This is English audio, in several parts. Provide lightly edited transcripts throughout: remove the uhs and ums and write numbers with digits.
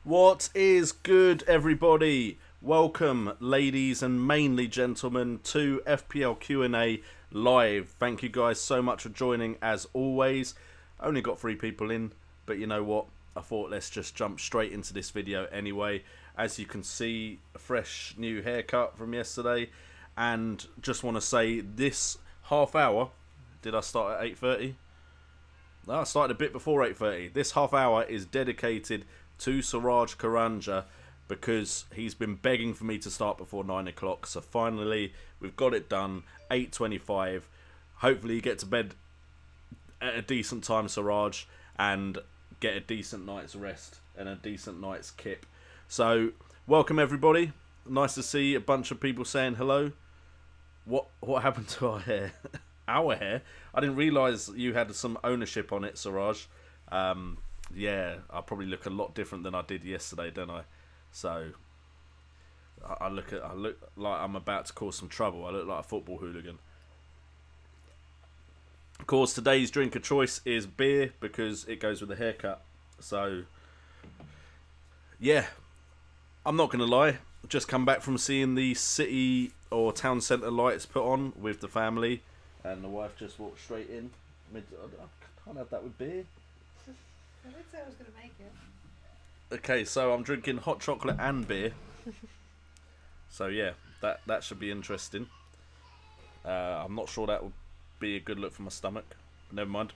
What is good, everybody? Welcome, ladies and mainly gentlemen, to FPL Q&A live. Thank you guys so much for joining as always. Only got 3 people in, but you know what? I thought let's just jump straight into this video anyway. As you can see, a fresh new haircut from yesterday, and just want to say this half hour, did I start at 8:30? No, I started a bit before 8:30. This half hour is dedicated to Suraj Karanja because he's been begging for me to start before 9 o'clock. So finally, we've got it done. 8:25. Hopefully you get to bed at a decent time, Suraj, and get a decent night's rest and a decent night's kip. So welcome everybody. Nice to see a bunch of people saying hello. What happened to our hair? Our hair? I didn't realise you had some ownership on it, Suraj. Yeah, I probably look a lot different than I did yesterday, don't I? So I look like I'm about to cause some trouble. I look like a football hooligan. Of course, today's drink of choice is beer because it goes with the haircut. So yeah, I'm not gonna lie. Just come back from seeing the city or town centre lights put on with the family, and the wife just walked straight in. I can't have that with beer. I did say I was going to make it. Okay, so I'm drinking hot chocolate and beer. So yeah, that should be interesting. I'm not sure that would be a good look for my stomach. Never mind.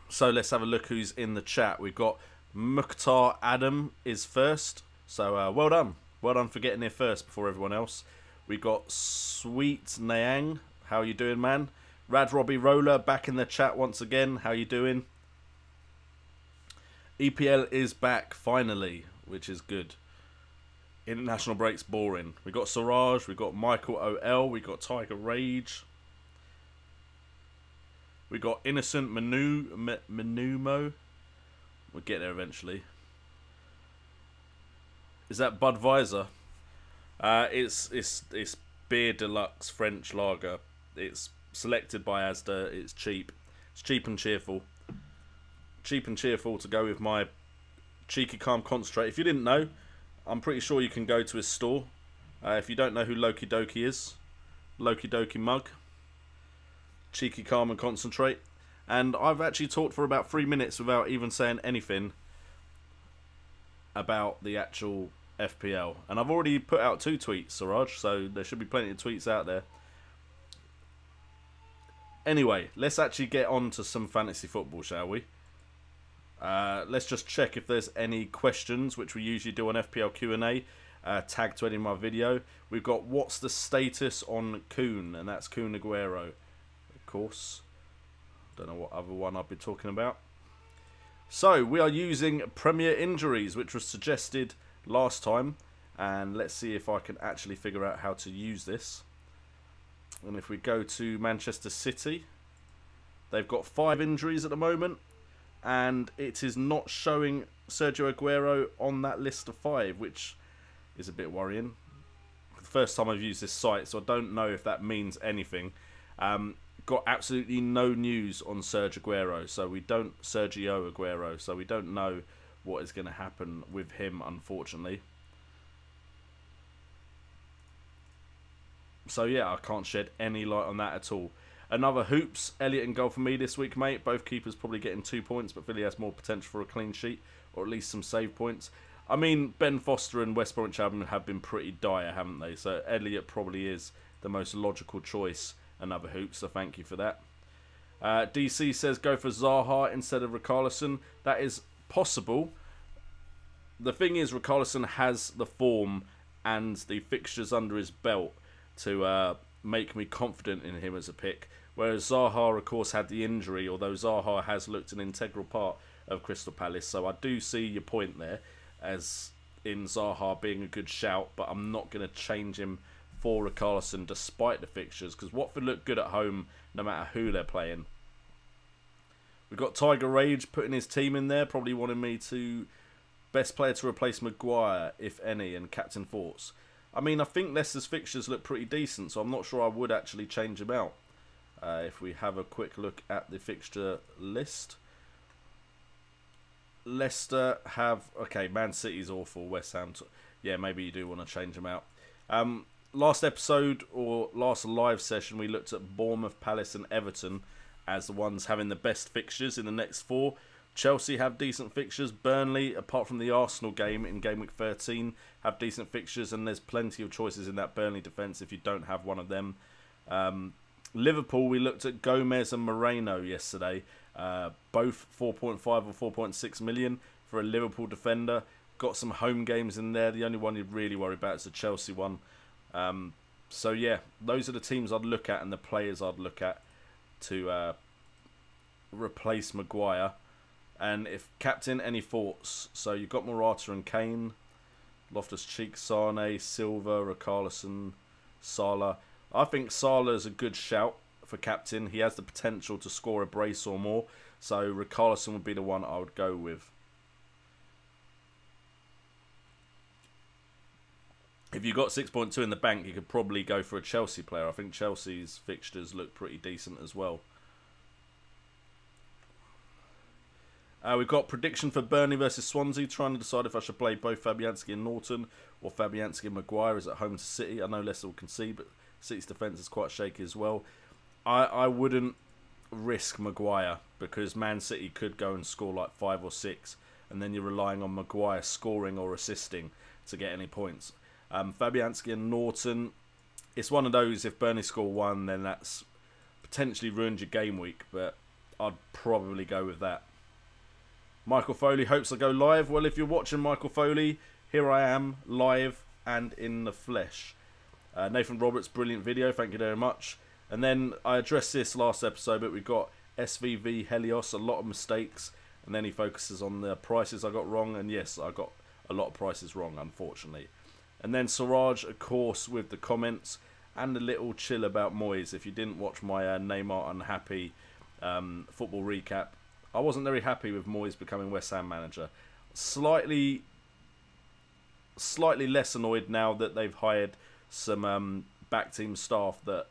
So let's have a look who's in the chat. We've got Mukhtar Adam is first. So well done. Well done for getting here first before everyone else. We've got Sweet Nayang. How you doing, man? Rad Robbie Roller back in the chat once again. How you doing? EPL is back finally, which is good. International break's boring. We got Siraj, we got Michael OL, we got Tiger Rage, we got Innocent Menumo. We'll get there eventually. Is that Budweiser? It's beer deluxe French lager. It's selected by Asda. It's cheap. It's cheap and cheerful. Cheap and cheerful to go with my Cheeky Calm Concentrate. If you didn't know, I'm pretty sure you can go to his store. If you don't know who Loki Doki is, Loki Doki mug, Cheeky Calm and Concentrate. And I've actually talked for about 3 minutes without even saying anything about the actual FPL. And I've already put out 2 tweets, Siraj, so there should be plenty of tweets out there. Anyway, let's actually get on to some fantasy football, shall we? Let's just check if there's any questions, which we usually do on FPL Q&A, tagged to any of my video. We've got what's the status on Kun, and that's Kun Aguero, of course. Don't know what other one I've been talking about. So, we are using Premier Injuries, which was suggested last time, and let's see if I can actually figure out how to use this. And if we go to Manchester City, they've got 5 injuries at the moment, and it is not showing Sergio Aguero on that list of 5, which is a bit worrying. The first time I've used this site, so I don't know if that means anything. Got absolutely no news on Sergio Aguero, so we don't know what is going to happen with him, unfortunately. So yeah, I can't shed any light on that at all. Another hoops, Elliott in goal for me this week, mate. Both keepers probably getting 2 points, but Philly has more potential for a clean sheet, or at least some save points. I mean, Ben Foster and West Bromwich Albion have been pretty dire, haven't they? So Elliott probably is the most logical choice. Another hoops, so thank you for that. DC says go for Zaha instead of Richarlison. That is possible. The thing is, Richarlison has the form and the fixtures under his belt to make me confident in him as a pick. Whereas Zaha, of course, had the injury, although Zaha has looked an integral part of Crystal Palace. So I do see your point there, as in Zaha being a good shout, but I'm not going to change him for Richarlison despite the fixtures, because Watford look good at home no matter who they're playing. We've got Tiger Rage putting his team in there, probably wanting me to best player to replace Maguire, if any, and captain thoughts. I mean, I think Leicester's fixtures look pretty decent, so I'm not sure I would actually change him out. If we have a quick look at the fixture list. Leicester have... Okay, Man City's awful. West Ham... Yeah, maybe you do want to change them out. Last episode, or last live session, we looked at Bournemouth, Palace and Everton as the ones having the best fixtures in the next 4. Chelsea have decent fixtures. Burnley, apart from the Arsenal game in Gameweek 13, have decent fixtures. And there's plenty of choices in that Burnley defence if you don't have one of them. Liverpool, we looked at Gomez and Moreno yesterday. Both 4.5 or 4.6 million for a Liverpool defender. Got some home games in there. The only one you'd really worry about is the Chelsea one. So yeah, those are the teams I'd look at and the players I'd look at to replace Maguire. And if captain, any thoughts? So you've got Morata and Kane, Loftus-Cheek, Sane, Silva, Richarlison, Salah. I think Salah is a good shout for captain. He has the potential to score a brace or more. So Richarlison would be the one I would go with. If you got 6.2 in the bank, you could probably go for a Chelsea player. I think Chelsea's fixtures look pretty decent as well. We've got prediction for Burnley versus Swansea. Trying to decide if I should play both Fabianski and Norton or Fabianski and Maguire is at home to City. I know Leicester will concede, but City's defence is quite shaky as well. I wouldn't risk Maguire because Man City could go and score like 5 or 6, and then you're relying on Maguire scoring or assisting to get any points. Fabianski and Norton, it's one of those, if Burnley score 1, then that's potentially ruined your game week, but I'd probably go with that. Michael Foley hopes I go live. Well, if you're watching Michael Foley, here I am, live and in the flesh. Nathan Roberts, brilliant video, thank you very much. And then I addressed this last episode, but we've got SVV Helios, a lot of mistakes, and then he focuses on the prices I got wrong, and yes, I got a lot of prices wrong, unfortunately. And then Siraj, of course, with the comments, and a little chill about Moyes. If you didn't watch my Neymar Unhappy football recap, I wasn't very happy with Moyes becoming West Ham manager. Slightly less annoyed now that they've hired some back team staff that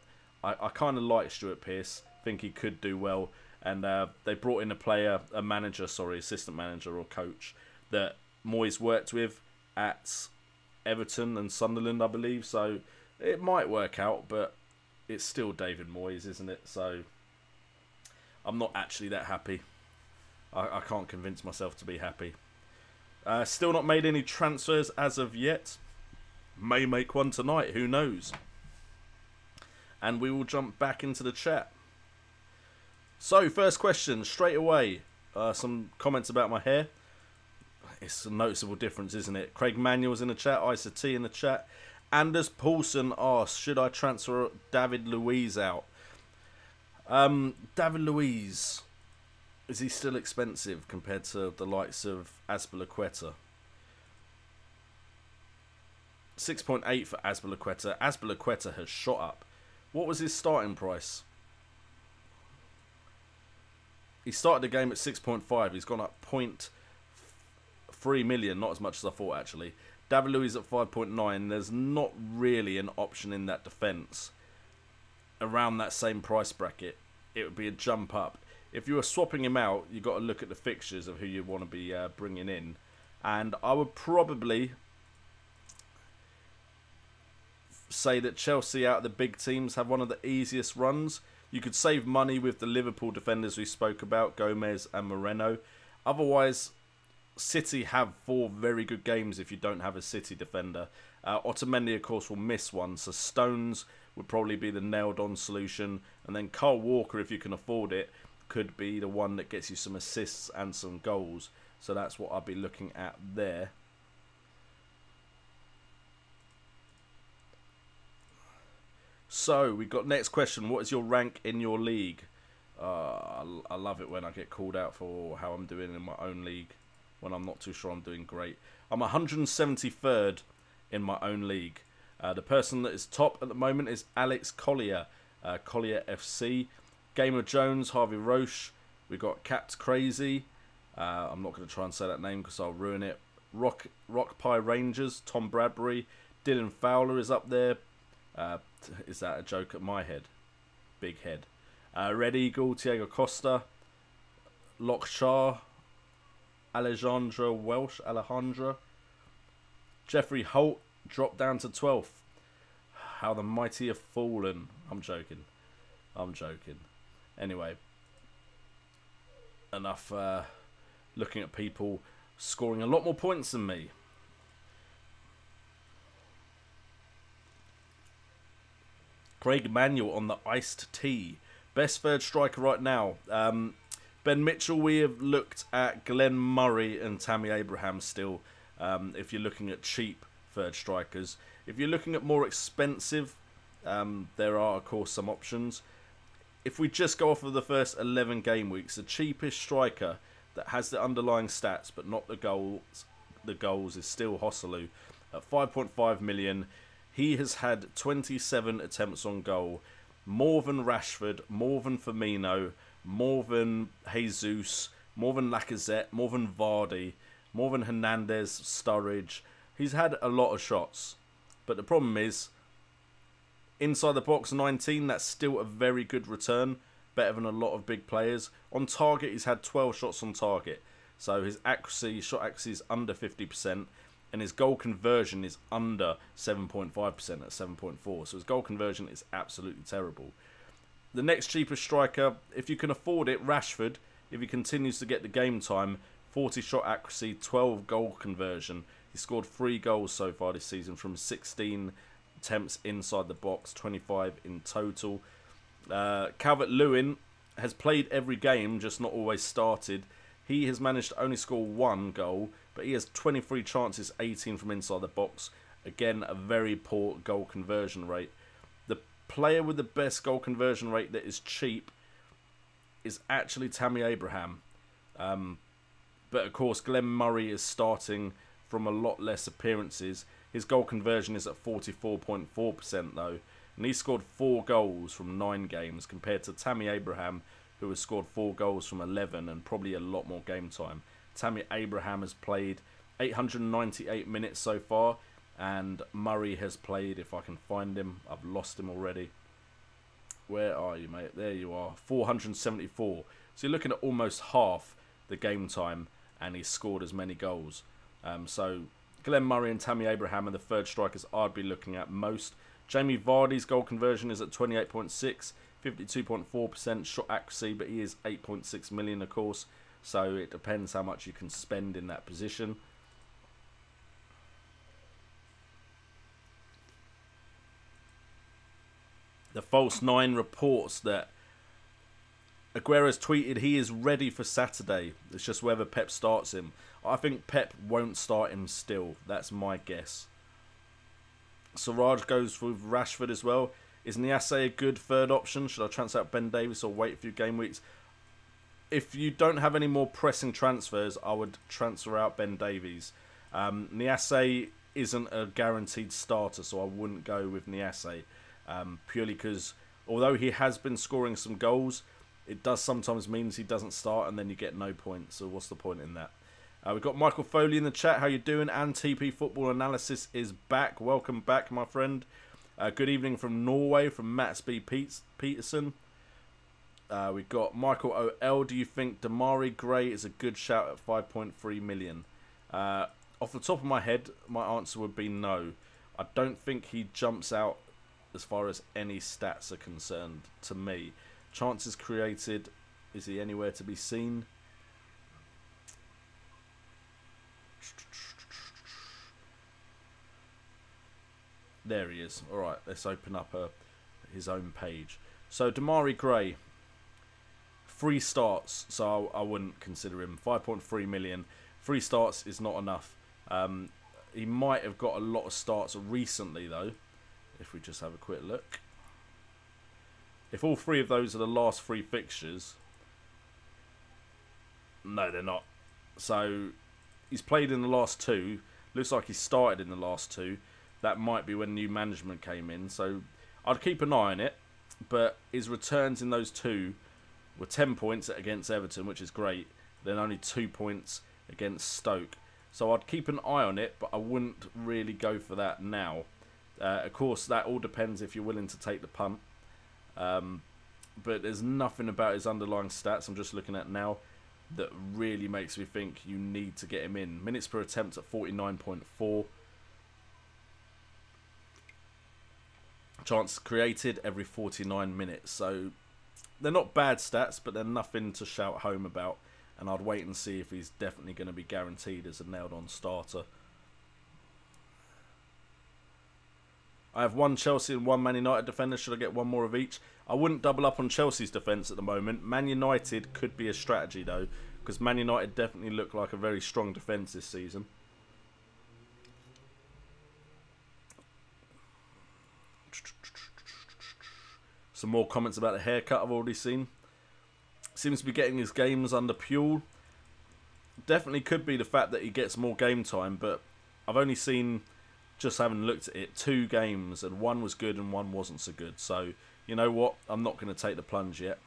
I kind of like. Stuart Pearce, think he could do well, and they brought in a manager, assistant manager or coach that Moyes worked with at Everton and Sunderland, I believe. So it might work out, but it's still David Moyes, isn't it? So I'm not actually that happy. I can't convince myself to be happy. Still not made any transfers as of yet. May make one tonight, who knows? And we will jump back into the chat. So, first question, straight away. Some comments about my hair. It's a noticeable difference, isn't it? Craig Manuel's in the chat, Isa T in the chat. Anders Paulson asks, should I transfer David Luiz out? David Luiz, is he still expensive compared to the likes of Azpilicueta? 6.8 for Azpilicueta. Azpilicueta has shot up. What was his starting price? He started the game at 6.5. He's gone up 0.3 million. Not as much as I thought, actually. David Luiz at 5.9. There's not really an option in that defence around that same price bracket. It would be a jump up. If you were swapping him out, you've got to look at the fixtures of who you want to be bringing in. And I would probably say that Chelsea, out of the big teams, have one of the easiest runs. You could save money with the Liverpool defenders we spoke about, Gomez and Moreno. Otherwise, City have 4 very good games if you don't have a City defender. Otamendi, of course, will miss one, so Stones would probably be the nailed-on solution. And then Kyle Walker, if you can afford it, could be the one that gets you some assists and some goals. So that's what I'll be looking at there. So we got next question. What is your rank in your league? I love it when I get called out for how I'm doing in my own league when I'm not too sure I'm doing great. I'm 173rd in my own league. The person that is top at the moment is Alex Collier, Collier FC. Gamer Jones, Harvey Roche. We got Capt Crazy. I'm not going to try and say that name because I'll ruin it. Rock Pie Rangers, Tom Bradbury. Dylan Fowler is up there. Is that a joke at my head? Big head. Red Eagle, Tiago Costa. Lock Shah. Alejandra. Jeffrey Holt dropped down to 12th. How the mighty have fallen. I'm joking. Anyway. Enough looking at people scoring a lot more points than me. Craig Manuel on the iced tea. Best third striker right now. Ben Mitchell, we have looked at Glenn Murray and Tammy Abraham still. If you're looking at cheap third strikers. If you're looking at more expensive, there are, of course, some options. If we just go off of the first 11 game weeks, the cheapest striker that has the underlying stats but not the goals is still Hosselu at 5.5 million. He has had 27 attempts on goal, more than Rashford, more than Firmino, more than Jesus, more than Lacazette, more than Vardy, more than Hernandez, Sturridge. He's had a lot of shots, but the problem is, inside the box 19, that's still a very good return, better than a lot of big players. On target, he's had 12 shots on target, so his accuracy, shot accuracy is under 50%, and his goal conversion is under 7.5% at 7.4. So his goal conversion is absolutely terrible. The next cheapest striker, if you can afford it, Rashford, if he continues to get the game time, 40 shot accuracy, 12 goal conversion. He scored 3 goals so far this season from 16 attempts inside the box, 25 in total. Calvert-Lewin has played every game, just not always started. He has managed to only score 1 goal, but he has 23 chances, 18 from inside the box. Again, a very poor goal conversion rate. The player with the best goal conversion rate that is cheap is actually Tammy Abraham. But of course, Glenn Murray is starting from a lot less appearances. His goal conversion is at 44.4% though. And he scored 4 goals from 9 games compared to Tammy Abraham, who has scored 4 goals from 11 and probably a lot more game time. Tammy Abraham has played 898 minutes so far, and Murray has played, if I can find him, I've lost him already. Where are you, mate? There you are, 474. So you're looking at almost half the game time, and he's scored as many goals. So Glenn Murray and Tammy Abraham are the third strikers I'd be looking at most. Jamie Vardy's goal conversion is at 28.6, 52.4% shot accuracy, but he is 8.6 million, of course. So it depends how much you can spend in that position. The False 9 reports that Aguero's tweeted he is ready for Saturday. It's just whether Pep starts him. I think Pep won't start him still. That's my guess. Siraj goes with Rashford as well. Is Niasse a good third option? Should I transfer out Ben Davies or wait a few game weeks? If you don't have any more pressing transfers, I would transfer out Ben Davies. Niasse isn't a guaranteed starter, so I wouldn't go with Niasse. Purely because, although he has been scoring some goals, it does sometimes means he doesn't start and then you get no points. So what's the point in that? We've got Michael Foley in the chat. How you doing? And TP Football Analysis is back. Welcome back, my friend. Good evening from Norway, from Mats B. Peterson. We've got Michael O.L. Do you think Damari Gray is a good shout at 5.3 million? Off the top of my head, my answer would be no. I don't think he jumps out as far as any stats are concerned to me. Chances created, is he anywhere to be seen? There he is. Alright, let's open up his own page. So, Damari Gray, 3 starts, so I wouldn't consider him. 5.3 million. 3 starts is not enough. He might have got a lot of starts recently, though, if we just have a quick look. If all 3 of those are the last 3 fixtures... No, they're not. So, he's played in the last 2. Looks like he started in the last 2. That might be when new management came in. So, I'd keep an eye on it. But his returns in those 2 were 10 points against Everton, which is great. Then only 2 points against Stoke. So, I'd keep an eye on it, but I wouldn't really go for that now. Of course, that all depends if you're willing to take the punt. But there's nothing about his underlying stats I'm just looking at now that really makes me think you need to get him in. Minutes per attempt at 49.4. Chance created every 49 minutes. So they're not bad stats, but they're nothing to shout home about. And I'd wait and see if he's definitely going to be guaranteed as a nailed-on starter. I have 1 Chelsea and 1 Man United defender. Should I get 1 more of each? I wouldn't double up on Chelsea's defence at the moment. Man United could be a strategy though, because Man United definitely look like a very strong defence this season. Some more comments about the haircut I've already seen. Seems to be getting his games under Puel. Definitely could be the fact that he gets more game time, but I've only seen... Just having looked at it, 2 games, and 1 was good and 1 wasn't so good. So, you know what? I'm not going to take the plunge yet.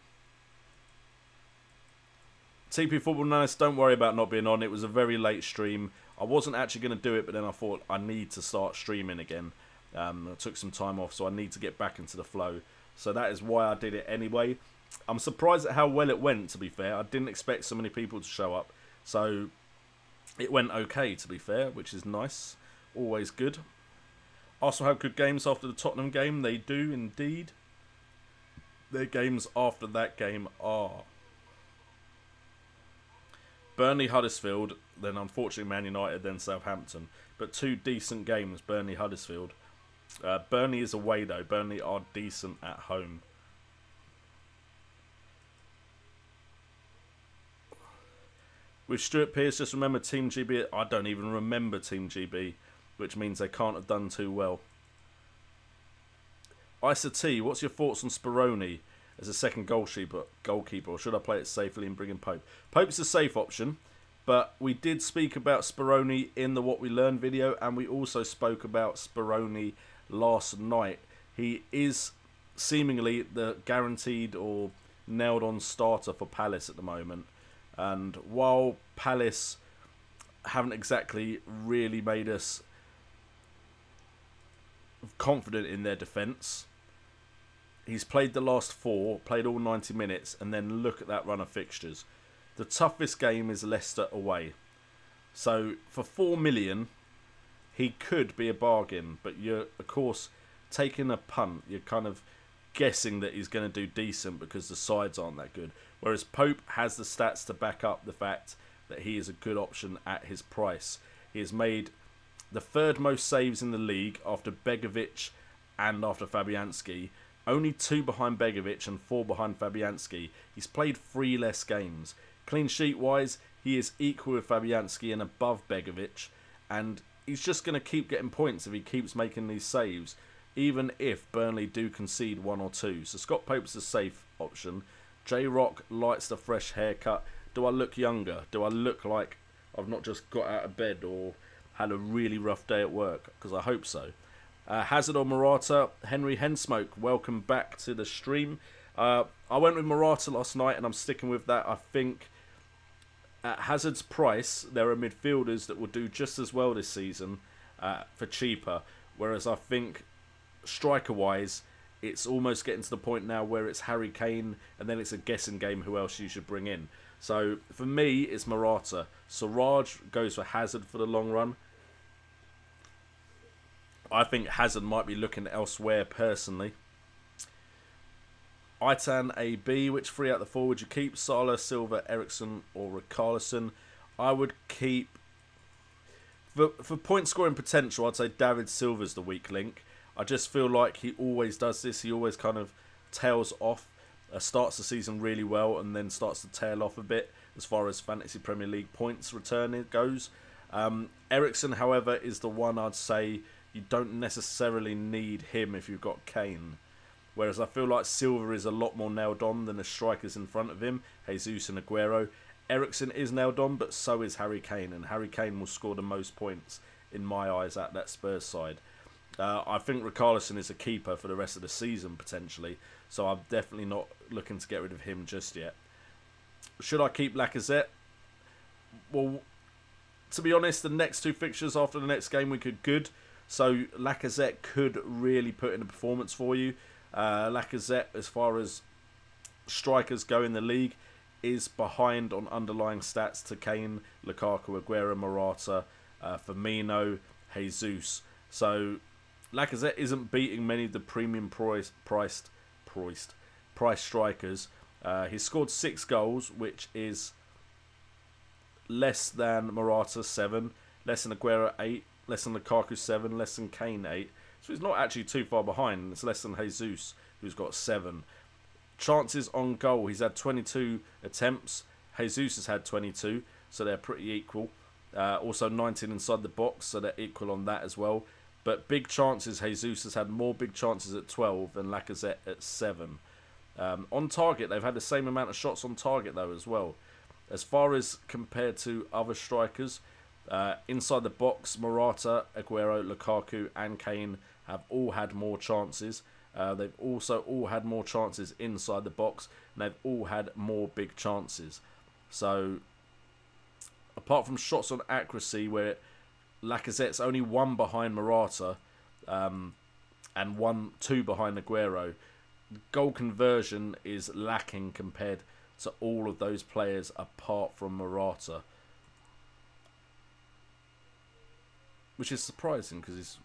TP Football Analyst, don't worry about not being on. It was a very late stream. I wasn't actually going to do it, but then I thought I need to start streaming again. I took some time off, so I need to get back into the flow. So that is why I did it anyway. I'm surprised at how well it went, to be fair. I didn't expect so many people to show up. So it went okay, to be fair, which is nice. Always good. Arsenal have good games after the Tottenham game. They do indeed. Their games after that game are Burnley, Huddersfield, then unfortunately Man United, then Southampton. But 2 decent games, Burnley, Huddersfield. Burnley is away though. Burnley are decent at home. With Stuart Pearce, just remember Team GB. I don't even remember Team GB. Which means they can't have done too well. Isa T, what's your thoughts on Speroni as a second goalkeeper? Or should I play it safely and bring in Pope? Pope's a safe option, but we did speak about Speroni in the What We Learned video, and we also spoke about Speroni last night. He is seemingly the guaranteed or nailed-on starter for Palace at the moment. And while Palace haven't exactly really made us confident in their defence, he's played the last 4, played all 90 minutes, and then look at that run of fixtures. The toughest game is Leicester away. So for 4 million, he could be a bargain, but you're, of course, taking a punt. You're kind of guessing that he's going to do decent because the sides aren't that good. Whereas Pope has the stats to back up the fact that he is a good option at his price. He has made the 3rd most saves in the league after Begovic and after Fabianski. Only 2 behind Begovic and 4 behind Fabianski. He's played 3 less games. Clean sheet wise, he is equal with Fabianski and above Begovic. And he's just going to keep getting points if he keeps making these saves, even if Burnley do concede 1 or 2. So Scott Pope's a safe option. J-Rock likes the fresh haircut. Do I look younger? Do I look like I've not just got out of bed or had a really rough day at work? Because I hope so. Hazard or Morata? Henry Hensmoke, welcome back to the stream. I went with Morata last night and I'm sticking with that. I think at Hazard's price, there are midfielders that will do just as well this season for cheaper. Whereas I think striker-wise, it's almost getting to the point now where it's Harry Kane and then it's a guessing game who else you should bring in. So for me, it's Morata. Siraj goes for Hazard for the long run. I think Hazard might be looking elsewhere personally. Aitan AB, which 3 out of the 4 would you keep? Salah, Silva, Ericsson or Richarlison? I would keep... For point scoring potential, I'd say David Silva's the weak link. I just feel like he always does this. He always kind of tails off. Starts the season really well and then starts to tail off a bit as far as Fantasy Premier League points return goes. Ericsson, however, is the one I'd say you don't necessarily need him if you've got Kane. Whereas I feel like Silva is a lot more nailed on than the strikers in front of him, Jesus and Aguero. Eriksen is nailed on, but so is Harry Kane, and Harry Kane will score the most points in my eyes at that Spurs side. I think Richarlison is a keeper for the rest of the season potentially, so I'm definitely not looking to get rid of him just yet. Should I keep Lacazette? Well, to be honest, the next two fixtures after the next game week are good, so Lacazette could really put in a performance for you. Lacazette, as far as strikers go in the league, is behind on underlying stats to Kane, Lukaku, Aguero, Morata, Firmino, Jesus. So Lacazette isn't beating many of the premium price strikers. He's scored 6 goals, which is less than Morata 7, less than Aguero 8, less than Lukaku 7, less than Kane 8. So he's not actually too far behind. It's less than Jesus, who's got 7. Chances on goal, he's had 22 attempts. Jesus has had 22, so they're pretty equal. Also 19 inside the box, so they're equal on that as well. But big chances, Jesus has had more big chances at 12 than Lacazette at 7. On target, they've had the same amount of shots on target though as well. As far as compared to other strikers, inside the box, Morata, Aguero, Lukaku and Kane have all had more chances. They've also all had more chances inside the box, and they've all had more big chances. So, apart from shots on accuracy, where Lacazette's only 1 behind Morata, and 2 behind Aguero, goal conversion is lacking compared to all of those players apart from Morata. Which is surprising because he's...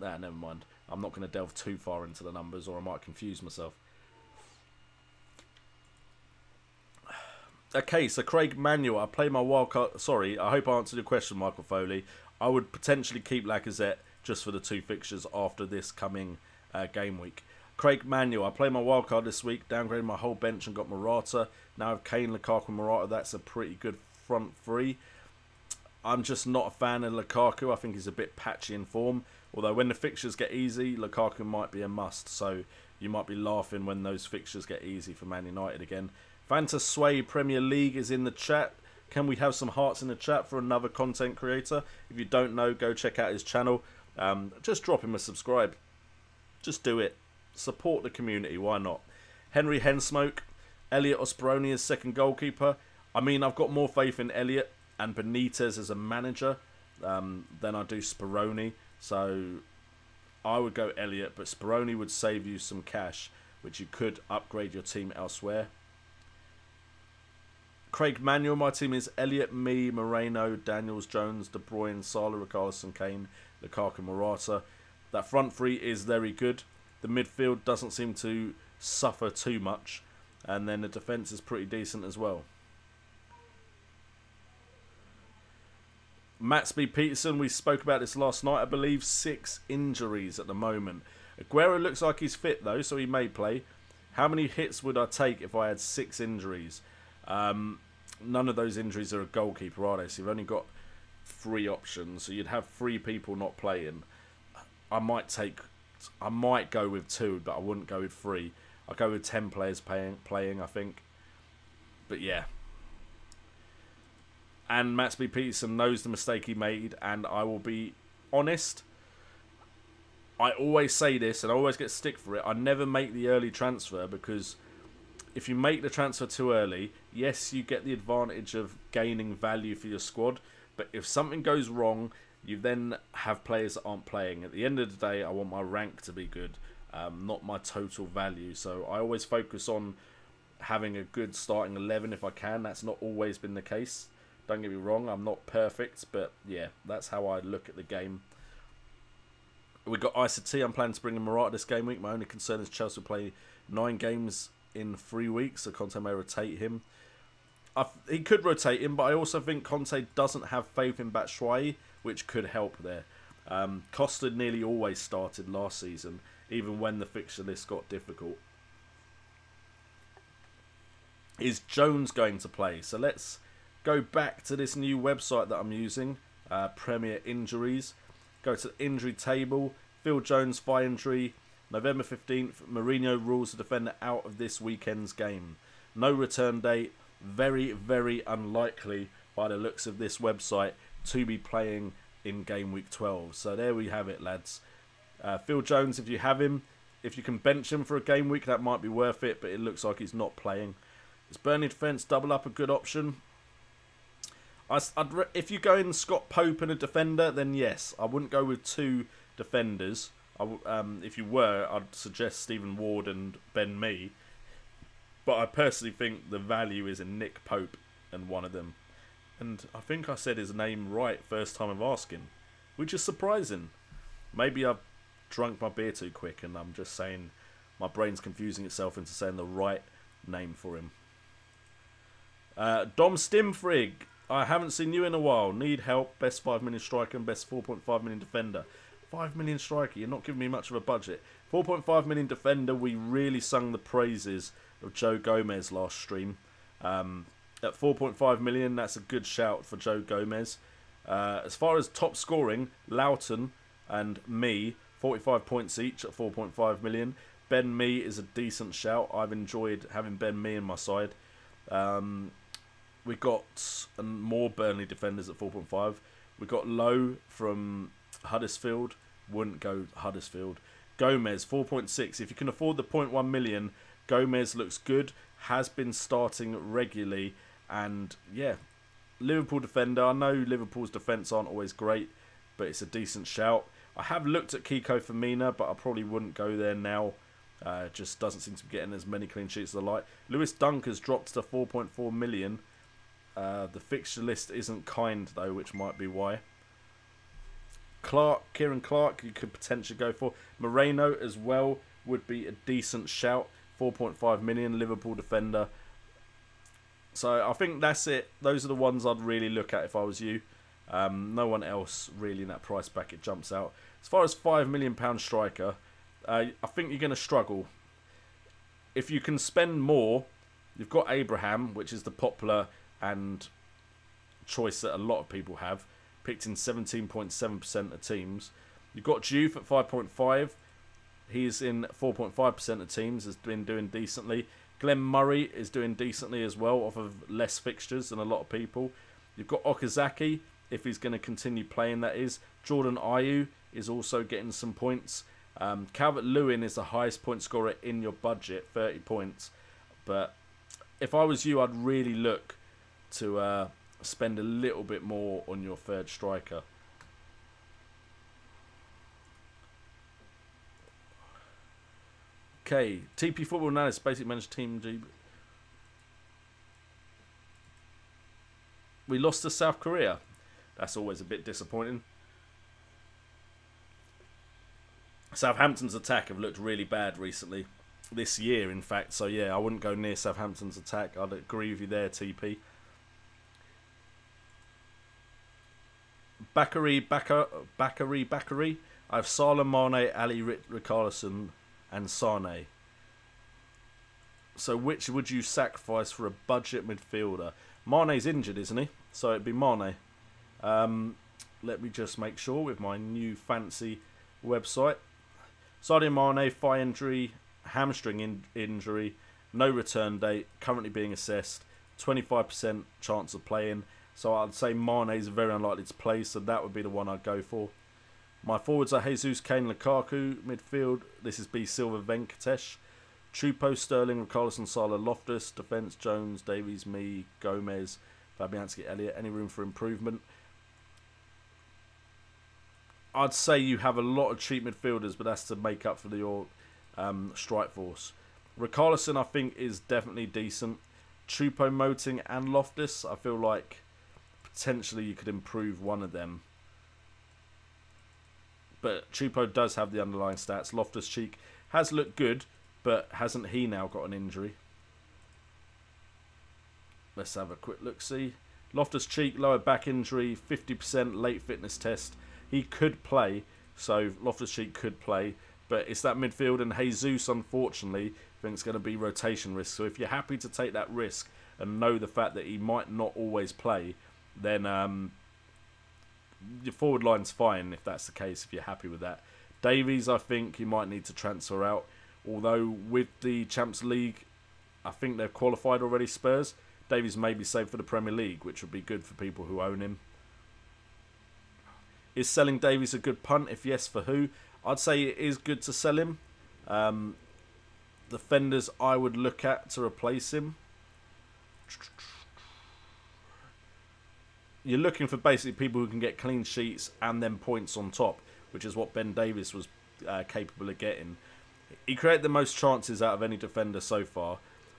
never mind. I'm not going to delve too far into the numbers or I might confuse myself. Okay, so Craig Manuel, I play my wildcard... Sorry, I hope I answered your question, Michael Foley. I would potentially keep Lacazette just for the 2 fixtures after this coming game week. Craig Manuel, I play my wildcard this week, downgraded my whole bench and got Morata. Now I have Kane, Lukaku and Morata. That's a pretty good front 3. I'm just not a fan of Lukaku. I think he's a bit patchy in form. Although when the fixtures get easy, Lukaku might be a must. So you might be laughing when those fixtures get easy for Man United again. Fantasy Premier League is in the chat. Can we have some hearts in the chat for another content creator? If you don't know, go check out his channel. Just drop him a subscribe. Just do it. Support the community. Why not? Henry Hensmoke. Elliot Osperoni is second goalkeeper. I mean, I've got more faith in Elliot and Benitez as a manager than I do Speroni. So I would go Elliot, but Speroni would save you some cash, which you could upgrade your team elsewhere. Craig Manuel, my team is Elliot, me, Moreno, Daniels, Jones, De Bruyne, Salah, Richarlison, Kane, Lukaku, Morata. That front 3 is very good. The midfield doesn't seem to suffer too much. And then the defence is pretty decent as well. Matsby Peterson, we spoke about this last night. I believe 6 injuries at the moment. Aguero looks like he's fit though, so he may play. How many hits would I take if I had 6 injuries? None of those injuries are a goalkeeper, are they? So you've only got 3 options. So you'd have 3 people not playing. I might go with 2, but I wouldn't go with 3. I'll go with 10 players playing, I think. But yeah. And Matsby Peterson knows the mistake he made, and I will be honest. I always say this, and I always get stick for it. I never make the early transfer because if you make the transfer too early, yes, you get the advantage of gaining value for your squad. But if something goes wrong, you then have players that aren't playing. At the end of the day, I want my rank to be good, not my total value. So I always focus on having a good starting 11 if I can. That's not always been the case. Don't get me wrong, I'm not perfect, but yeah, that's how I look at the game. We've got ICT. I'm planning to bring in Morata this game week. My only concern is Chelsea will play 9 games in 3 weeks, so Conte may rotate him. He could rotate him, but I also think Conte doesn't have faith in Batshuayi, which could help there. Costa nearly always started last season, even when the fixture list got difficult. Is Jones going to play? So let's go back to this new website that I'm using, Premier Injuries. Go to the injury table. Phil Jones, thigh injury. November 15th, Mourinho rules the defender out of this weekend's game. No return date. Very, very unlikely by the looks of this website to be playing in game week 12. So there we have it, lads. Phil Jones, if you have him, if you can bench him for a game week, that might be worth it, but it looks like he's not playing. Is Burnley defence double up a good option? If you go in Scott Pope and a defender, then yes. I wouldn't go with two defenders. If you were, I'd suggest Stephen Ward and Ben Mee. But I personally think the value is in Nick Pope and one of them. And I think I said his name right first time of asking, which is surprising. Maybe I've drunk my beer too quick and I'm just saying my brain's confusing itself into saying the right name for him. Dom Stimfrig, I haven't seen you in a while. Need help. Best 5 million striker and best 4.5 million defender. 5 million striker, you're not giving me much of a budget. 4.5 million defender, we really sung the praises of Joe Gomez last stream. At 4.5 million, that's a good shout for Joe Gomez. As far as top scoring, Loughton and me, 45 points each at 4.5 million. Ben Mee is a decent shout. I've enjoyed having Ben Mee in my side. We got more Burnley defenders at 4.5. We got Lowe from Huddersfield. Wouldn't go Huddersfield. Gomez, 4.6. If you can afford the 0.1 million, Gomez looks good. Has been starting regularly. And yeah, Liverpool defender. I know Liverpool's defence aren't always great, but it's a decent shout. I have looked at Kiko Firmino, but I probably wouldn't go there now. Just doesn't seem to be getting as many clean sheets as I like. Lewis Dunk has dropped to 4.4 million. The fixture list isn't kind though, which might be why. Kieran Clark, you could potentially go for. Moreno as well would be a decent shout. 4.5 million, Liverpool defender. So I think that's it. Those are the ones I'd really look at if I was you. No one else really in that price bracket jumps out. As far as £5 million striker, I think you're going to struggle. If you can spend more, you've got Abraham, which is the popular and choice that a lot of people have, picked in 17.7% of teams. You've got Juve at 5.5. He's in 4.5% of teams, has been doing decently. Glenn Murray is doing decently as well, off of less fixtures than a lot of people. You've got Okazaki, if he's going to continue playing, that is. Jordan Ayew is also getting some points. Calvert-Lewin is the highest point scorer in your budget, 30 points. But if I was you, I'd really look to spend a little bit more on your third striker. Okay, TP Football Analysis, basic managed team G. We lost to South Korea. That's always a bit disappointing. Southampton's attack have looked really bad recently. This year, in fact. So, yeah, I wouldn't go near Southampton's attack. I'd agree with you there, TP. Bakary. I have Salah, Mane, Ali, Richarlison and Sane. So which would you sacrifice for a budget midfielder? Mane's injured, isn't he? So it'd be Mane. Let me just make sure with my new fancy website. Sadio Mane, thigh injury, hamstring injury, no return date, currently being assessed, 25% chance of playing. So I'd say Mane's very unlikely to play, so that would be the one I'd go for. My forwards are Jesus, Kane, Lukaku. Midfield, this is B. Silva, Venkatesh. Chupo, Sterling, Richarlison, Salah, Loftus. Defence, Jones, Davies, me, Gomez, Fabianski, Elliott. Any room for improvement? I'd say you have a lot of cheap midfielders, but that's to make up for your strike force. Richarlison, I think, is definitely decent. Chupo, Moting and Loftus, I feel like potentially you could improve one of them. But Chupo does have the underlying stats. Loftus-Cheek has looked good, but hasn't he now got an injury? Let's have a quick look-see. Loftus-Cheek, lower back injury, 50% late fitness test. He could play, so Loftus-Cheek could play. But it's that midfield, and Jesus, unfortunately, I think it's going to be rotation risk. So if you're happy to take that risk and know the fact that he might not always play, then your forward line's fine if that's the case, if you're happy with that. Davies, I think you might need to transfer out. Although with the Champions League, I think they've qualified already, Spurs. Davies may be saved for the Premier League, which would be good for people who own him. Is selling Davies a good punt? If yes, for who? I'd say it is good to sell him. Defenders I would look at to replace him. You're looking for basically people who can get clean sheets and then points on top, which is what Ben Davies was capable of getting. He created the most chances out of any defender so far.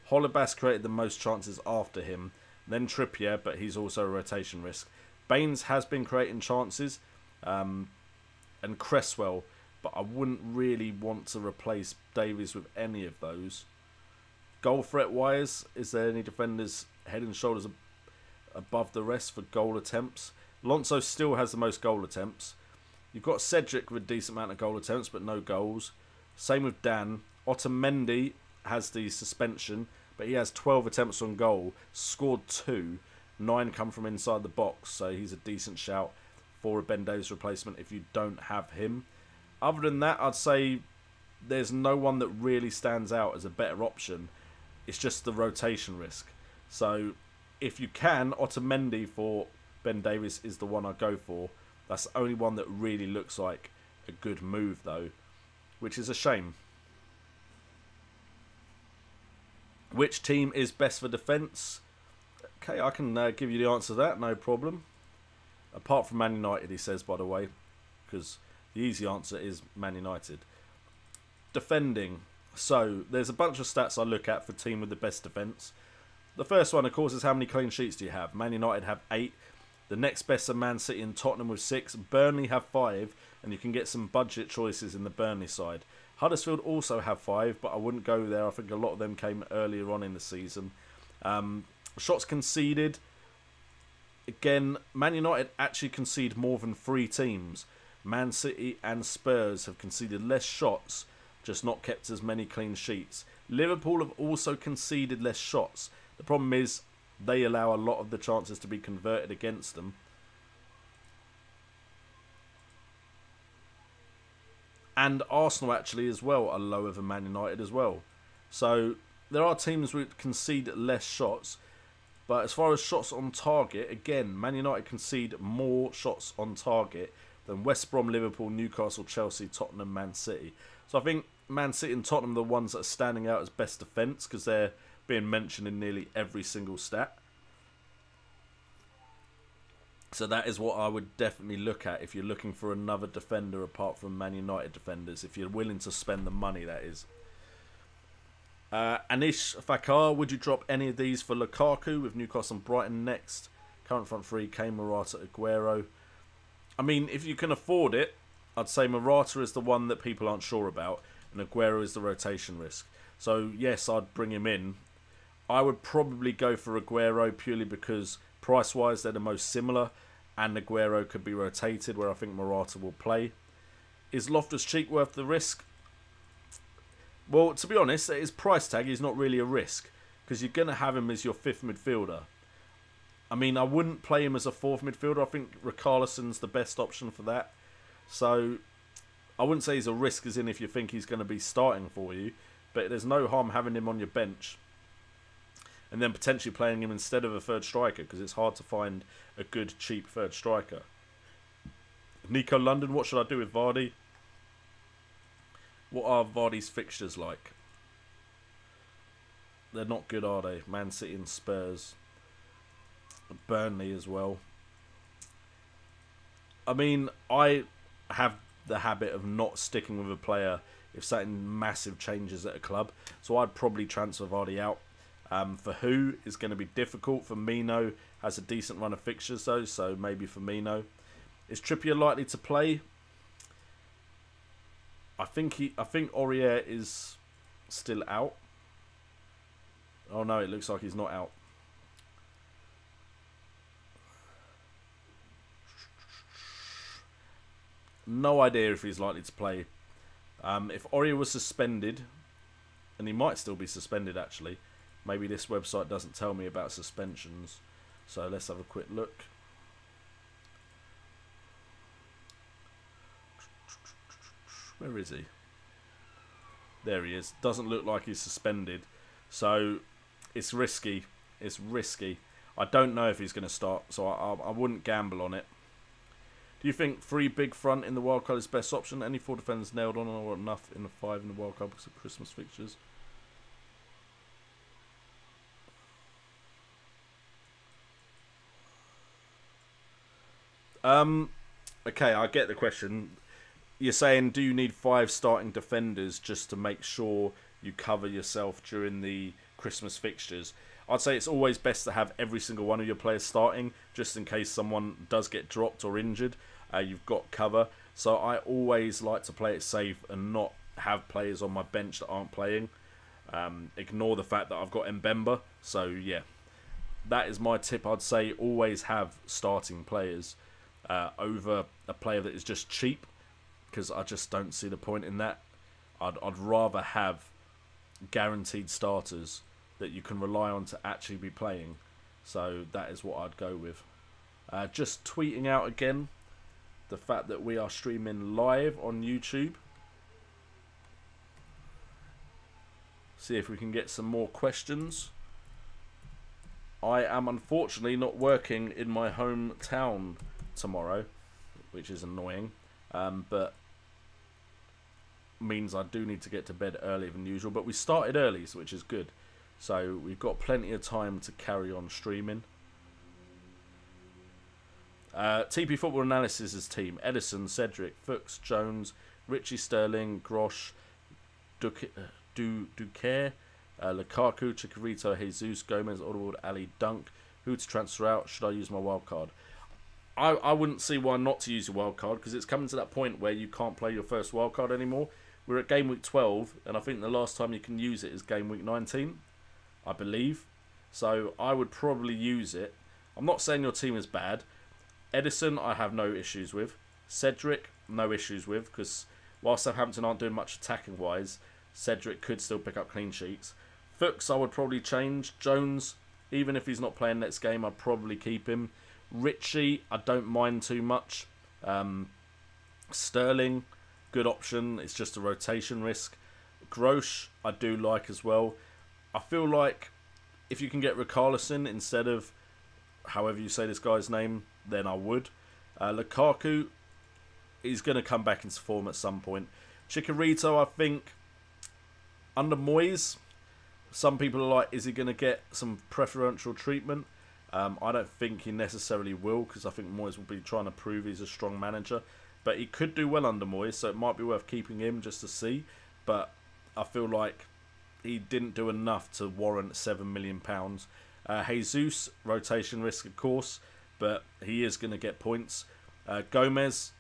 Holebas created the most chances after him. Then Trippier, but he's also a rotation risk. Baines has been creating chances. And Cresswell, but I wouldn't really want to replace Davies with any of those. Goal threat wise, is there any defenders head and shoulders above the rest for goal attempts? Alonso still has the most goal attempts. You've got Cedric with a decent amount of goal attempts, but no goals. Same with Dan. Otamendi has the suspension, but he has 12 attempts on goal, scored 2, 9 come from inside the box, so he's a decent shout for a Ben Davies replacement if you don't have him. Other than that, I'd say there's no one that really stands out as a better option. It's just the rotation risk. So if you can, Otamendi for Ben Davies is the one I go for. That's the only one that really looks like a good move though, which is a shame. Which team is best for defence? Okay, I can give you the answer to that, no problem. Apart from Man United, he says, by the way, because the easy answer is Man United. Defending. So, there's a bunch of stats I look at for team with the best defence. The first one, of course, is how many clean sheets do you have? Man United have 8. The next best are Man City and Tottenham with 6. Burnley have 5, and you can get some budget choices in the Burnley side. Huddersfield also have 5, but I wouldn't go there. I think a lot of them came earlier on in the season. Shots conceded. Again, Man United actually concede more than 3 teams. Man City and Spurs have conceded less shots, just not kept as many clean sheets. Liverpool have also conceded less shots. The problem is they allow a lot of the chances to be converted against them. And Arsenal actually as well are lower than Man United as well. So there are teams which concede less shots. But as far as shots on target, again, Man United concede more shots on target than West Brom, Liverpool, Newcastle, Chelsea, Tottenham, Man City. So I think Man City and Tottenham are the ones that are standing out as best defence because they're being mentioned in nearly every single stat. So that is what I would definitely look at if you're looking for another defender apart from Man United defenders. If you're willing to spend the money, that is. Anish Fakar, would you drop any of these for Lukaku with Newcastle and Brighton next? Current front three, Kane, Morata, Aguero. I mean, if you can afford it, I'd say Morata is the one that people aren't sure about, and Aguero is the rotation risk. So, yes, I'd bring him in. I would probably go for Aguero purely because price-wise they're the most similar, and Aguero could be rotated where I think Morata will play. Is Loftus-Cheek worth the risk? Well, to be honest, his price tag is not really a risk because you're going to have him as your 5th midfielder. I mean, I wouldn't play him as a 4th midfielder. I think Richarlison's the best option for that. So, I wouldn't say he's a risk as in if you think he's going to be starting for you. But there's no harm having him on your bench. And then potentially playing him instead of a third striker because it's hard to find a good, cheap third striker. Nico London, what should I do with Vardy? What are Vardy's fixtures like? They're not good, are they? Man City and Spurs. Burnley as well. I mean, I have the habit of not sticking with a player if something massive changes at a club. So I'd probably transfer Vardy out. For who is going to be difficult. Firmino has a decent run of fixtures though, so maybe Firmino. Is Trippier likely to play? I think Aurier is still out. Oh no, it looks like he's not out. No idea if he's likely to play. If Aurier was suspended, and he might still be suspended actually, maybe this website doesn't tell me about suspensions. So let's have a quick look. Where is he? There he is. Doesn't look like he's suspended. So, it's risky. It's risky. I don't know if he's going to start, so I wouldn't gamble on it. Do you think 3 big front in the wildcard is best option? Any 4 defenders nailed on or enough in the 5 in the wildcard because of Christmas fixtures? Okay, I get the question. You're saying, do you need 5 starting defenders just to make sure you cover yourself during the Christmas fixtures? I'd say it's always best to have every single one of your players starting, just in case someone does get dropped or injured. You've got cover. So I always like to play it safe and not have players on my bench that aren't playing. Ignore the fact that I've got Mbemba. So yeah, that is my tip. I'd say always have starting players over a player that is just cheap, because I just don't see the point in that. I'd rather have guaranteed starters that you can rely on to actually be playing. So that is what I'd go with. Just tweeting out again the fact that we are streaming live on YouTube. See if we can get some more questions. I am unfortunately not working in my hometown tomorrow, which is annoying, but means I do need to get to bed earlier than usual. But we started early, which is good. So we've got plenty of time to carry on streaming. TP Football Analysis' team: Edison, Cedric, Fuchs, Jones, Richie Sterling, Grosh, Duquer, Lukaku, Chicharito, Jesus, Gomez, Odewald, Ali, Dunk. Who to transfer out? Should I use my wild card? I wouldn't see why not to use your wild card, because it's coming to that point where you can't play your first wild card anymore. We're at game week 12, and I think the last time you can use it is game week 19, I believe. So I would probably use it. I'm not saying your team is bad. Edison, I have no issues with. Cedric, no issues with, because while Southampton aren't doing much attacking wise, Cedric could still pick up clean sheets. Fuchs, I would probably change. Jones, even if he's not playing next game, I'd probably keep him. Richie, I don't mind too much. Sterling, good option. It's just a rotation risk. Grosh, I do like as well. I feel like if you can get Richarlison instead of however you say this guy's name, then I would. Lukaku, he's going to come back into form at some point. Chicharito, I think, under Moyes, some people are like, is he going to get some preferential treatment? I don't think he necessarily will, because I think Moyes will be trying to prove he's a strong manager. But he could do well under Moyes, so it might be worth keeping him just to see. But I feel like he didn't do enough to warrant £7 million. Jesus, rotation risk, of course, but he is going to get points. Gomez,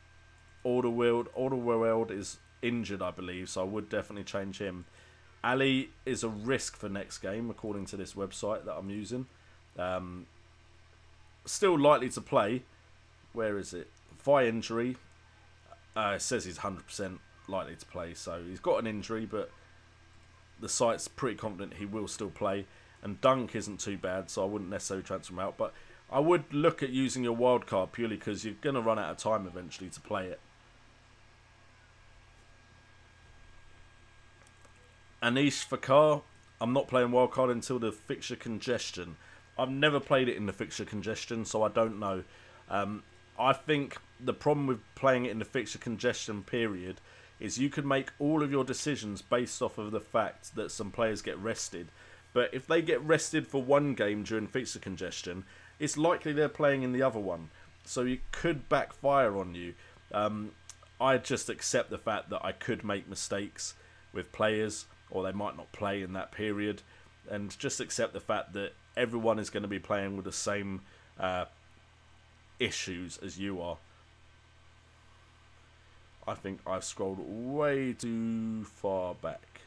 Alderweireld is injured, I believe, so I would definitely change him. Ali is a risk for next game, according to this website that I'm using. Still likely to play. Where is it? Thigh injury. It says he's 100% likely to play, so he's got an injury, but the site's pretty confident he will still play. And Dunk isn't too bad, so I wouldn't necessarily transfer him out. But I would look at using your wild card purely because you're going to run out of time eventually to play it. Anish Fakar, I'm not playing wild card until the fixture congestion. I've never played it in the fixture congestion, so I don't know. I think the problem with playing it in the fixture congestion period is you can make all of your decisions based off of the fact that some players get rested. But if they get rested for one game during fixture congestion, it's likely they're playing in the other one. So it could backfire on you. I just accept the fact that I could make mistakes with players, or they might not play in that period. And just accept the fact that everyone is going to be playing with the same issues as you are. I think I've scrolled way too far back.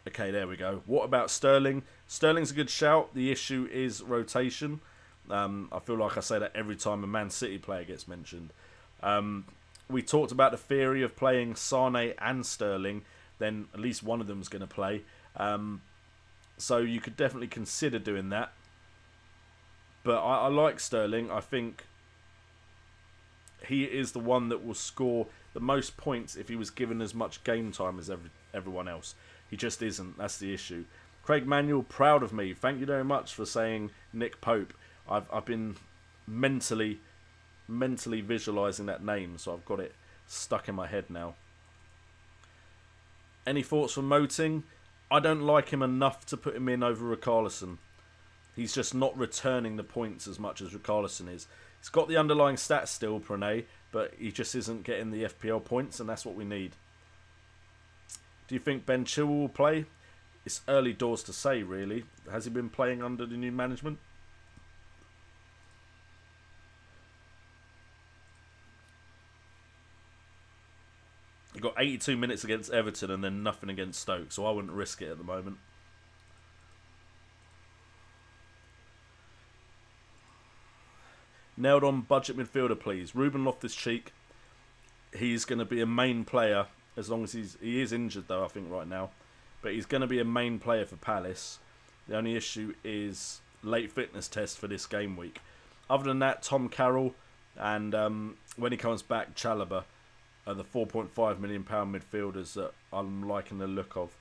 Okay, there we go. What about Sterling? Sterling's a good shout. The issue is rotation. I feel like I say that every time a Man City player gets mentioned. We talked about the theory of playing Sane and Sterling. Then at least one of them is going to play. So you could definitely consider doing that. But I like Sterling. I think he is the one that will score the most points if he was given as much game time as everyone else. He just isn't. That's the issue. Craig Manuel, proud of me. Thank you very much for saying Nick Pope. I've been mentally visualising that name, so I've got it stuck in my head now. Any thoughts from Moting? I don't like him enough to put him in over Richarlison. He's just not returning the points as much as Richarlison is. He's got the underlying stats still, Pranay, but he just isn't getting the FPL points, and that's what we need. Do you think Ben Chilwell will play? It's early doors to say, really. Has he been playing under the new management? He got 82 minutes against Everton and then nothing against Stoke, so I wouldn't risk it at the moment. Nailed on budget midfielder, please. Ruben Loftus-Cheek. He's going to be a main player as long as he is injured, though, I think, right now. But he's going to be a main player for Palace. The only issue is late fitness test for this game week. Other than that, Tom Carroll and when he comes back, Chalobah are the £4.5 million midfielders that I'm liking the look of.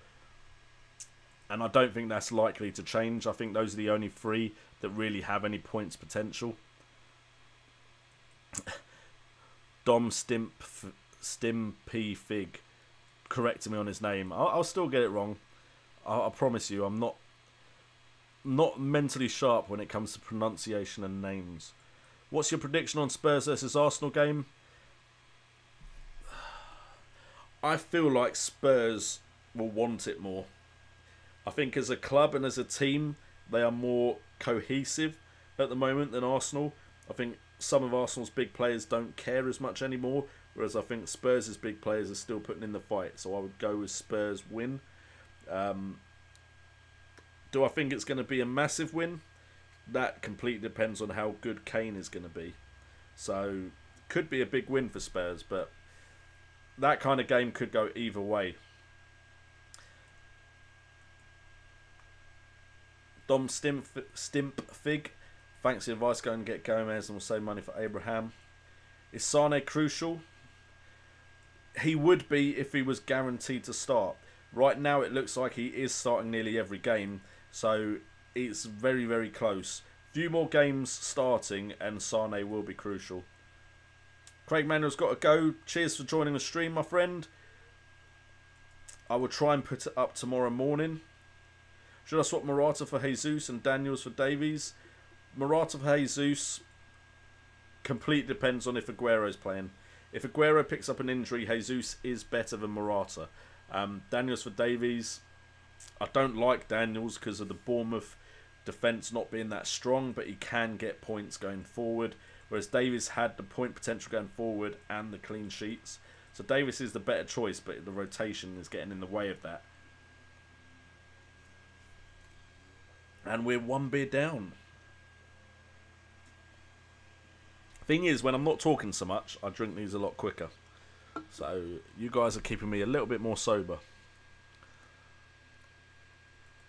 And I don't think that's likely to change. I think those are the only three that really have any points potential. Dom Stimpy Fig correcting me on his name. I'll still get it wrong. I promise you, I'm not mentally sharp when it comes to pronunciation and names. What's your prediction on Spurs versus Arsenal game? I feel like Spurs will want it more. I think as a club and as a team, they are more cohesive at the moment than Arsenal. I think some of Arsenal's big players don't care as much anymore, whereas I think Spurs' big players are still putting in the fight. So I would go with Spurs win. Do I think it's going to be a massive win? That completely depends on how good Kane is going to be. So could be a big win for Spurs, but that kind of game could go either way. Dom Stimp Fig. Thanks for the advice. Go and get Gomez and we'll save money for Abraham. Is Sane crucial? He would be if he was guaranteed to start. Right now it looks like he is starting nearly every game. So it's very, very close. Few more games starting and Sane will be crucial. Craig Manuel's got to go. Cheers for joining the stream, my friend. I will try and put it up tomorrow morning. Should I swap Morata for Jesus and Daniels for Davies? Morata for Jesus completely depends on if Aguero's playing. If Aguero picks up an injury, Jesus is better than Morata. Daniels for Davies. I don't like Daniels because of the Bournemouth defence not being that strong, but he can get points going forward. Whereas Davies had the point potential going forward and the clean sheets. So Davies is the better choice, but the rotation is getting in the way of that. And we're one beer down. Thing is, when I'm not talking so much, I drink these a lot quicker. So you guys are keeping me a little bit more sober.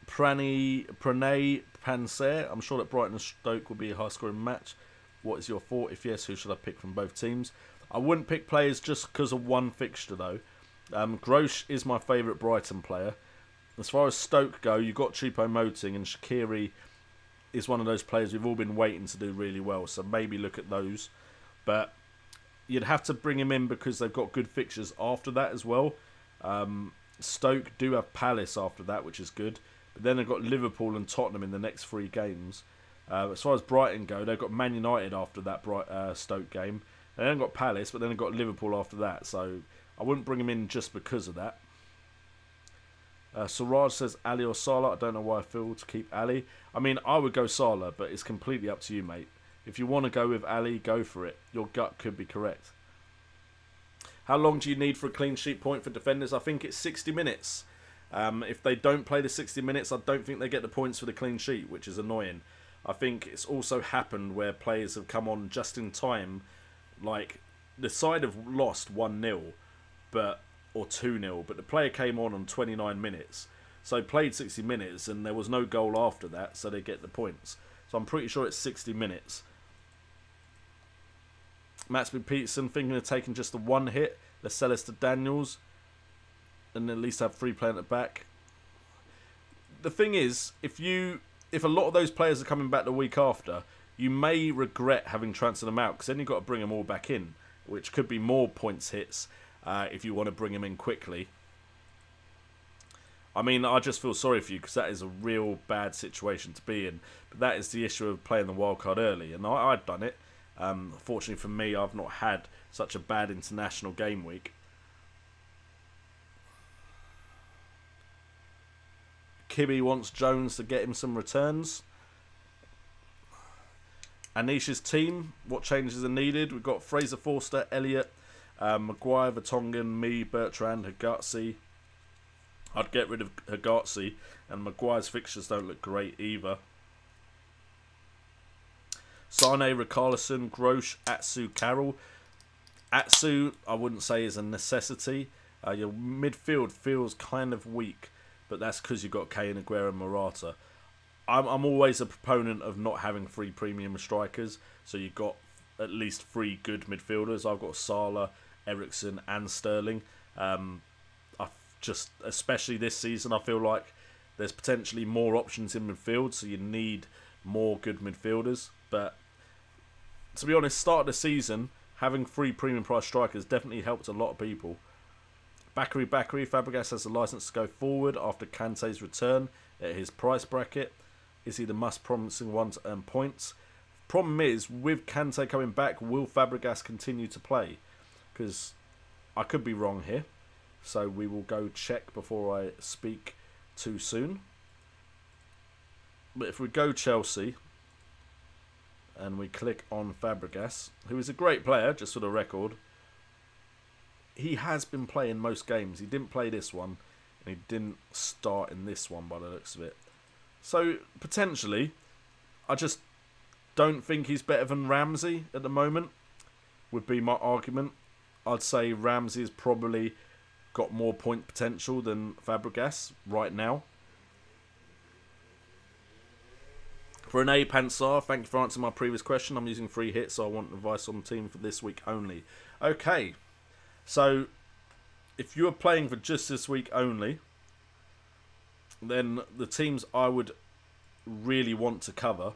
Pranay Panser. I'm sure that Brighton and Stoke will be a high-scoring match. What is your thought? If yes, who should I pick from both teams? I wouldn't pick players just because of one fixture, though. Grosh is my favourite Brighton player. As far as Stoke go, you've got Choupo-Moting, and Shaqiri is one of those players we've all been waiting to do really well. So maybe look at those. But you'd have to bring him in because they've got good fixtures after that as well. Stoke do have Palace after that, which is good. But then they've got Liverpool and Tottenham in the next 3 games. As far as Brighton go, they've got Man United after that Stoke game. They then got Palace, but then they've got Liverpool after that. So I wouldn't bring him in just because of that. Siraj says Ali or Salah. I don't know why I feel to keep Ali. I mean, I would go Salah, but it's completely up to you, mate. If you want to go with Ali, go for it. Your gut could be correct. How long do you need for a clean sheet point for defenders? I think it's 60 minutes. If they don't play the 60 minutes, I don't think they get the points for the clean sheet, which is annoying. I think it's also happened where players have come on just in time. Like, the side have lost 1-0, or 2-0, but the player came on 29 minutes. So played 60 minutes and there was no goal after that, so they get the points. So I'm pretty sure it's 60 minutes. Matsby Peterson thinking of taking just the one hit. Let's sell us to Daniels. And at least have 3 playing at the back. The thing is, if a lot of those players are coming back the week after, you may regret having transferred them out, because then you've got to bring them all back in, which could be more points hits if you want to bring them in quickly. I mean, I just feel sorry for you, because that is a real bad situation to be in. But that is the issue of playing the wildcard early, and I've done it. Fortunately for me, I've not had such a bad international game week. Kibby wants Jones to get him some returns. Anish's team, what changes are needed? We've got Fraser Forster, Elliott, Maguire, Vertonghen, me, Bertrand, Hegazi. I'd get rid of Hegazi, and Maguire's fixtures don't look great either. Sane, Richarlison, Grosh, Atsu, Carroll. Atsu, I wouldn't say is a necessity. Your midfield feels kind of weak, but that's because you've got Kane, Aguero and Morata. I'm always a proponent of not having 3 premium strikers, so you've got at least 3 good midfielders. I've got Salah, Eriksen and Sterling. Especially this season, I feel like there's potentially more options in midfield, so you need more good midfielders. But to be honest, start of the season, having 3 premium price strikers definitely helped a lot of people. Bakary, Fabregas has the licence to go forward after Kante's return at his price bracket. Is he the most promising one to earn points? Problem is, with Kante coming back, will Fabregas continue to play? Because I could be wrong here. So we will go check before I speak too soon. But if we go Chelsea and we click on Fabregas, who is a great player, just for the record, he has been playing most games. He didn't play this one, and he didn't start in this one by the looks of it. So, potentially, I just don't think he's better than Ramsey at the moment, would be my argument. I'd say Ramsey has probably got more point potential than Fabregas right now. For an A Pansar, thank you for answering my previous question. I'm using 3 hits, so I want advice on the team for this week only. Okay, so if you are playing for just this week only, then the teams I would really want to cover,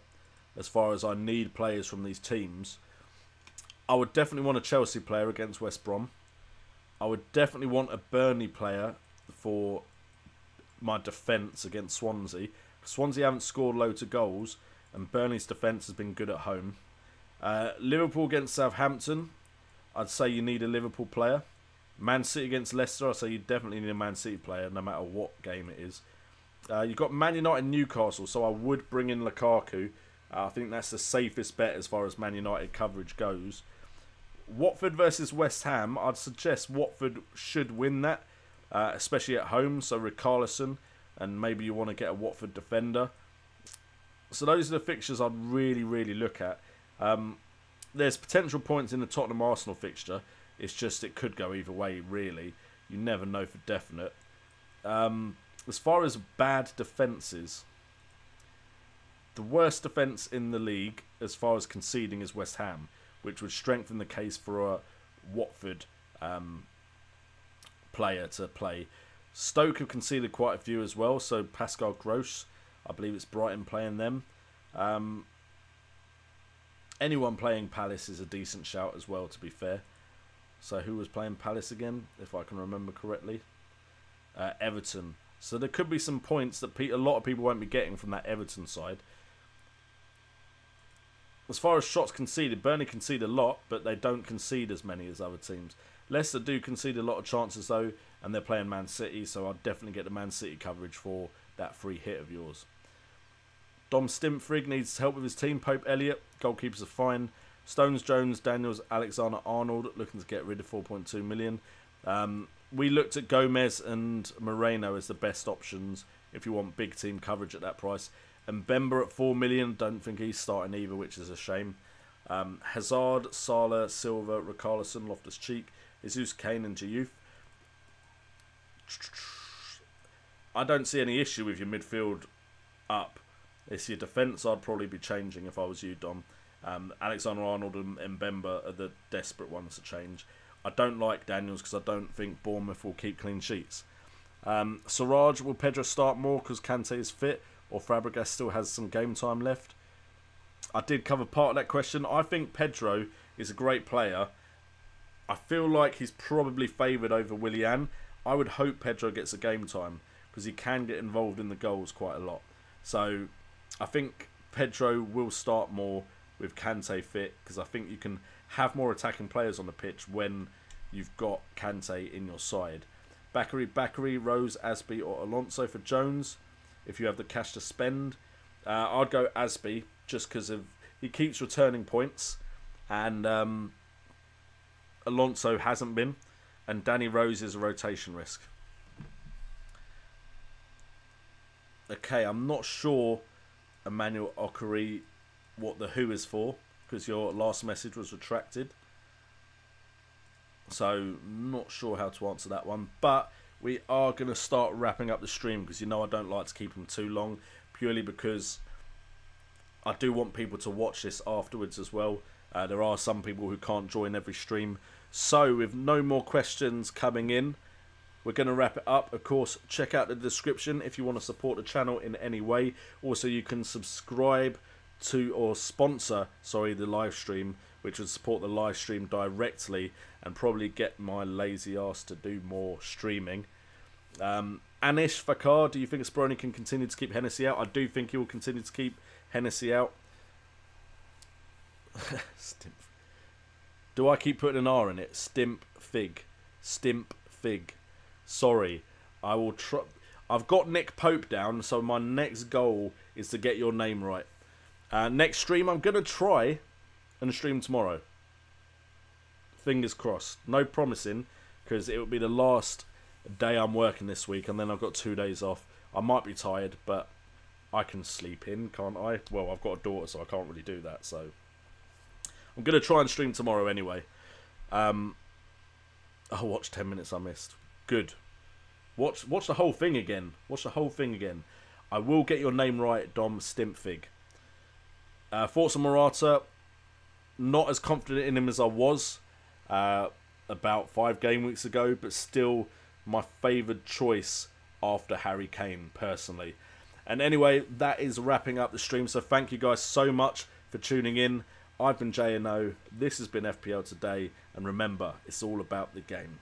as far as I need players from these teams, I would definitely want a Chelsea player against West Brom. I would definitely want a Burnley player for my defence against Swansea. Swansea haven't scored loads of goals, and Burnley's defence has been good at home. Liverpool against Southampton, I'd say you need a Liverpool player. Man City against Leicester, I'd say you definitely need a Man City player, no matter what game it is. You've got Man United and Newcastle, so I would bring in Lukaku. I think that's the safest bet as far as Man United coverage goes. Watford versus West Ham, I'd suggest Watford should win that, especially at home. So Richarlison, and maybe you want to get a Watford defender. So those are the fixtures I'd really, really look at. There's potential points in the Tottenham Arsenal fixture. It's just it could go either way, really. You never know for definite. As far as bad defences, the worst defence in the league as far as conceding is West Ham, which would strengthen the case for a Watford player to play. Stoke have conceded quite a few as well, so Pascal Gross, I believe it's Brighton playing them. Anyone playing Palace is a decent shout as well, to be fair. So who was playing Palace again, if I can remember correctly? Everton. So there could be some points that a lot of people won't be getting from that Everton side. As far as shots conceded, Burnley concede a lot, but they don't concede as many as other teams. Leicester do concede a lot of chances though, and they're playing Man City, so I'd definitely get the Man City coverage for that free hit of yours. Dom Stimfrig needs help with his team. Pope Elliott, goalkeepers are fine. Stones, Jones, Daniels, Alexander-Arnold looking to get rid of 4.2 million. We looked at Gomez and Moreno as the best options if you want big team coverage at that price. And Bemba at 4 million, don't think he's starting either, which is a shame. Hazard, Salah, Silva, Richarlison, Loftus-Cheek, Jesus, Kane and Diouf. I don't see any issue with your midfield up. It's your defence I'd probably be changing if I was you, Dom. Alexander-Arnold and Mbemba are the desperate ones to change. I don't like Daniels because I don't think Bournemouth will keep clean sheets. Siraj, will Pedro start more because Kante is fit, or Fabregas still has some game time left? I did cover part of that question. I think Pedro is a great player. I feel like he's probably favoured over Willian. I would hope Pedro gets a game time because he can get involved in the goals quite a lot. So I think Pedro will start more with Kante fit because I think you can have more attacking players on the pitch when you've got Kante in your side. Bakary, Rose, Asby or Alonso for Jones if you have the cash to spend. I'd go Asby just because he keeps returning points and Alonso hasn't been, and Danny Rose is a rotation risk. Okay, I'm not sure, Emmanuel Okari, what the who is for, because your last message was retracted. So, not sure how to answer that one. But we are going to start wrapping up the stream, because you know I don't like to keep them too long, purely because I do want people to watch this afterwards as well. There are some people who can't join every stream. So, with no more questions coming in, we're going to wrap it up. Of course, check out the description if you want to support the channel in any way. Also, you can subscribe to or sponsor, the live stream, which would support the live stream directly and probably get my lazy ass to do more streaming. Anish Fakar, do you think Speroni can continue to keep Hennessy out? I do think he will continue to keep Hennessy out. Do I keep putting an R in it? Stimp Fig. Sorry. I will try. I've got Nick Pope down, so my next goal is to get your name right. Next stream, I'm going to try and stream tomorrow. Fingers crossed. No promising, because it will be the last day I'm working this week, and then I've got 2 days off. I might be tired, but I can sleep in, can't I? Well, I've got a daughter, so I can't really do that, so I'm going to try and stream tomorrow anyway. I'll watch 10 minutes I missed. Good. Watch the whole thing again. Watch the whole thing again. I will get your name right, Dom Stimpfig. Forza Morata, not as confident in him as I was about 5 game weeks ago, but still my favoured choice after Harry Kane, personally. And anyway, that is wrapping up the stream, so thank you guys so much for tuning in. I've been JNO, this has been FPL Today, and remember, it's all about the game.